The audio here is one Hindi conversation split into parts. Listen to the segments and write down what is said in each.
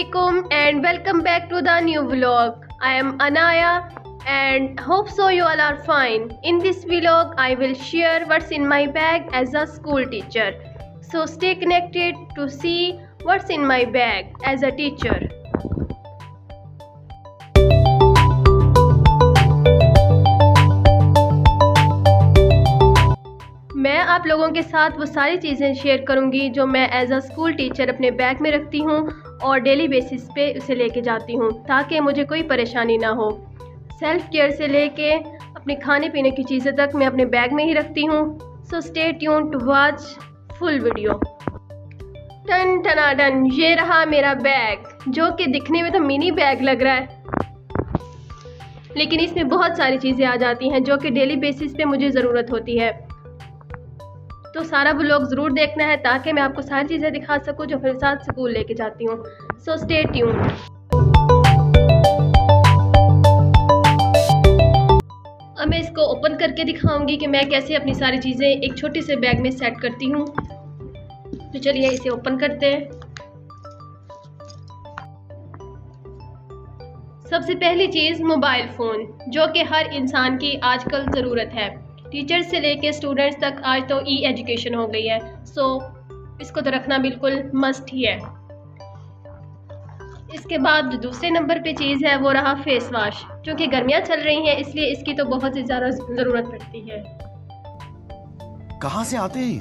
Assalamualaikum and welcome back to the new vlog. I am Anaya and hope so you all are fine. In this vlog I will share what's in my bag as a school teacher. So stay connected to see what's in my bag as a teacher. मैं आप लोगों के साथ वो सारी चीज़ें शेयर करूंगी जो मैं एज अ स्कूल टीचर अपने बैग में रखती हूँ और डेली बेसिस पे उसे लेके जाती हूँ ताकि मुझे कोई परेशानी ना हो। सेल्फ केयर से लेके अपने खाने पीने की चीज़ें तक मैं अपने बैग में ही रखती हूँ। So stay tune to watch full video. टन टना टन, ये रहा मेरा बैग जो कि दिखने में तो मिनी बैग लग रहा है, लेकिन इसमें बहुत सारी चीज़ें आ जाती हैं जो कि डेली बेसिस पे मुझे ज़रूरत होती है। तो सारा व्लॉग ज़रूर देखना है ताकि मैं आपको सारी चीज़ें दिखा सकूं जो मेरे साथ स्कूल लेके जाती हूँ। So stay tune. अब मैं इसको ओपन करके दिखाऊंगी कि मैं कैसे अपनी सारी चीज़ें एक छोटे से बैग में सेट करती हूँ। तो चलिए इसे ओपन करते हैं। सबसे पहली चीज़ मोबाइल फ़ोन, जो कि हर इंसान की आजकल ज़रूरत है। टीचर से लेके स्टूडेंट्स तक आज तो ई एजुकेशन हो गई है, सो इसको तो रखना बिल्कुल मस्ट ही है। इसके बाद जो दूसरे नंबर पे चीज़ है वो रहा फेस वॉश, क्योंकि गर्मियाँ चल रही हैं इसलिए इसकी तो बहुत ही ज़्यादा ज़रूरत पड़ती है। कहाँ से आते हैं?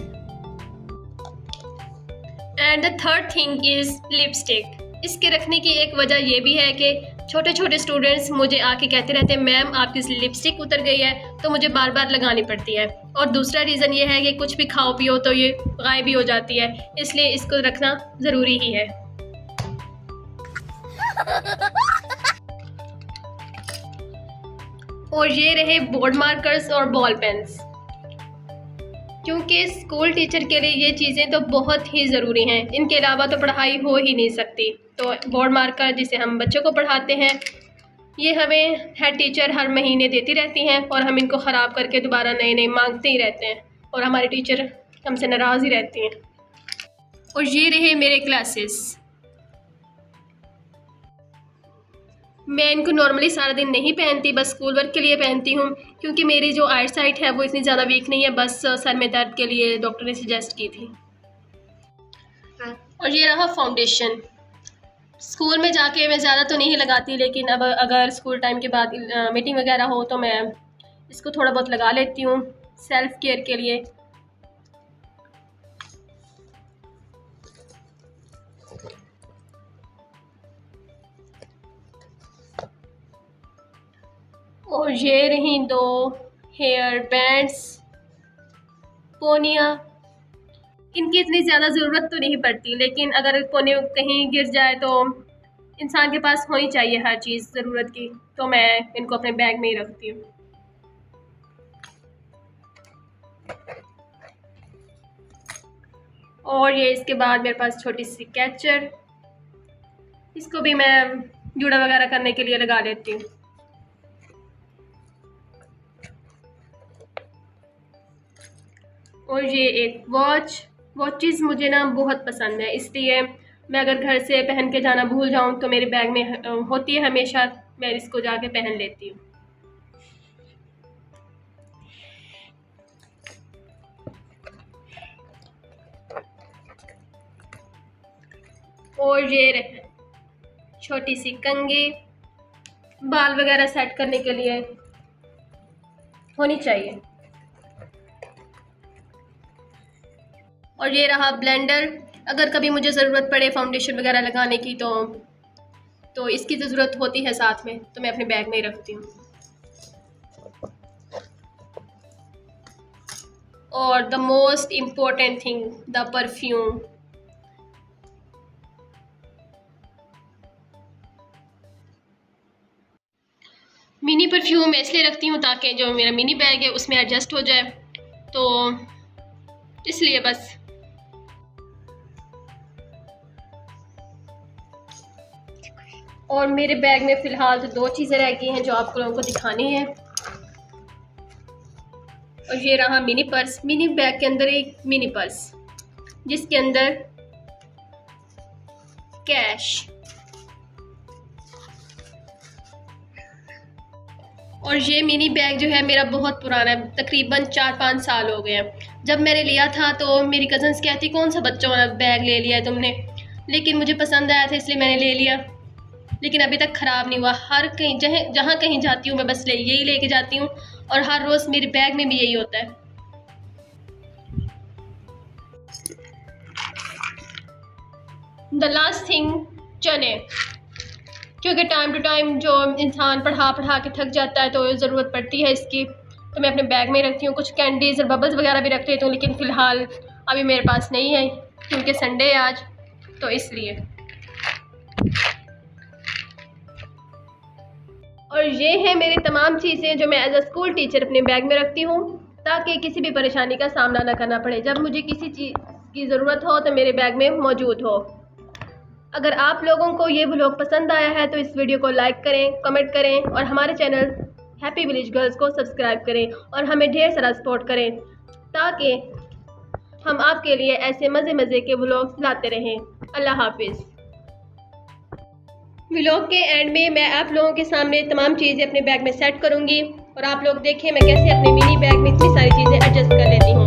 And the third thing is lipstick. इसके रखने की एक वजह ये भी है कि छोटे छोटे स्टूडेंट्स मुझे आके कहते रहते हैं मैम आपकी लिपस्टिक उतर गई है, तो मुझे बार बार लगानी पड़ती है। और दूसरा रीज़न ये है कि कुछ भी खाओ पियो तो ये गायब भी हो जाती है, इसलिए इसको रखना ज़रूरी ही है। और ये रहे बोर्ड मार्कर्स और बॉल पेन्स, क्योंकि स्कूल टीचर के लिए ये चीज़ें तो बहुत ही ज़रूरी हैं। इनके अलावा तो पढ़ाई हो ही नहीं सकती। तो बोर्ड मार्कर जिसे हम बच्चों को पढ़ाते हैं, ये हमें हेड टीचर हर महीने देती रहती हैं और हम इनको ख़राब करके दोबारा नए नए मांगते ही रहते हैं और हमारे टीचर हमसे नाराज़ ही रहती हैं। और ये रहे मेरे क्लासेस। मैं इनको नॉर्मली सारा दिन नहीं पहनती, बस स्कूल वर्क के लिए पहनती हूँ, क्योंकि मेरी जो आई साइट है वो इतनी ज़्यादा वीक नहीं है, बस सर में दर्द के लिए डॉक्टर ने सजेस्ट की थी। और ये रहा फाउंडेशन। स्कूल में जाके मैं ज़्यादा तो नहीं लगाती, लेकिन अब अगर स्कूल टाइम के बाद मीटिंग वगैरह हो तो मैं इसको थोड़ा बहुत लगा लेती हूँ सेल्फ केयर के लिए। और ये रही दो हेयर बैंड्स, पोनिया। इनकी इतनी ज़्यादा ज़रूरत तो नहीं पड़ती, लेकिन अगर कोने कहीं गिर जाए तो इंसान के पास होनी चाहिए हर चीज़ ज़रूरत की, तो मैं इनको अपने बैग में ही रखती हूँ। और ये इसके बाद मेरे पास छोटी सी कैचर, इसको भी मैं जूड़ा वगैरह करने के लिए लगा लेती हूँ। और ये एक वॉचेस मुझे ना बहुत पसंद है, इसलिए मैं अगर घर से पहन के जाना भूल जाऊं तो मेरे बैग में होती है हमेशा, मैं इसको जाके पहन लेती हूँ। और ये रहे छोटी सी कंघी, बाल वगैरह सेट करने के लिए होनी चाहिए। और ये रहा ब्लेंडर, अगर कभी मुझे ज़रूरत पड़े फाउंडेशन वगैरह लगाने की तो इसकी तो ज़रूरत होती है साथ में, तो मैं अपने बैग में ही रखती हूँ। और the most important thing, the perfume. Mini perfume मैं इसलिए रखती हूँ ताकि जो मेरा मिनी बैग है उसमें एडजस्ट हो जाए, तो इसलिए बस। और मेरे बैग में फ़िलहाल तो दो चीज़ें रह गई हैं जो आप लोगों को दिखानी है। और ये रहा मिनी पर्स। मिनी बैग के अंदर एक मिनी पर्स जिसके अंदर कैश और ये मिनी बैग जो है मेरा बहुत पुराना है, तकरीबन 4-5 साल हो गए हैं। जब मैंने लिया था तो मेरी कज़न्स कहती कौन सा बच्चों वाला बैग ले लिया है तुमने, लेकिन मुझे पसंद आया था इसलिए मैंने ले लिया। लेकिन अभी तक ख़राब नहीं हुआ। हर कहीं जहाँ कहीं जाती हूँ मैं बस यही लेके जाती हूँ और हर रोज़ मेरे बैग में भी यही होता है। द लास्ट थिंग, चने, क्योंकि टाइम टू टाइम जो इंसान पढ़ा के थक जाता है तो ज़रूरत पड़ती है इसकी, तो मैं अपने बैग में रखती हूँ। कुछ कैंडीज़ और बबल्स वगैरह भी रख लेती हूँ, लेकिन फ़िलहाल अभी मेरे पास नहीं है क्योंकि संडे है आज, तो इसलिए। और ये है मेरी तमाम चीज़ें जो मैं एज अ स्कूल टीचर अपने बैग में रखती हूँ, ताकि किसी भी परेशानी का सामना ना करना पड़े। जब मुझे किसी चीज़ की ज़रूरत हो तो मेरे बैग में मौजूद हो। अगर आप लोगों को ये व्लॉग पसंद आया है तो इस वीडियो को लाइक करें, कमेंट करें और हमारे चैनल हैप्पी विलेज गर्ल्स को सब्सक्राइब करें और हमें ढेर सारा सपोर्ट करें, ताकि हम आपके लिए ऐसे मज़े के व्लॉग्स लाते रहें। अल्लाह हाफिज़। व्लॉग के एंड में मैं आप लोगों के सामने तमाम चीज़ें अपने बैग में सेट करूँगी और आप लोग देखें मैं कैसे अपने मिनी बैग में इतनी सारी चीज़ें एडजस्ट कर लेती हूँ।